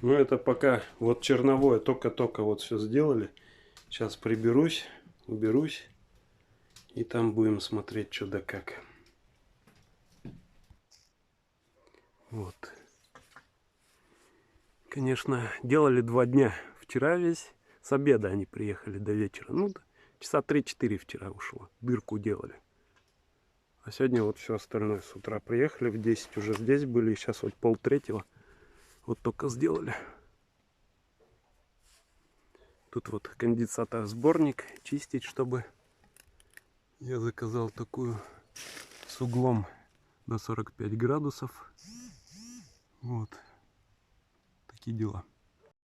Ну это пока вот черновое только-только вот все сделали. Сейчас приберусь, уберусь. И там будем смотреть, что да как. Вот. Конечно, делали 2 дня. Вчера весь с обеда они приехали до вечера. Ну, часа 3-4 вчера ушло. Дырку делали. А сегодня вот все остальное с утра приехали. В 10 уже здесь были. И сейчас вот 2:30. Вот только сделали. Тут вот конденсатор сборник. Чистить, чтобы... Я заказал такую с углом на 45 градусов. Вот. Такие дела.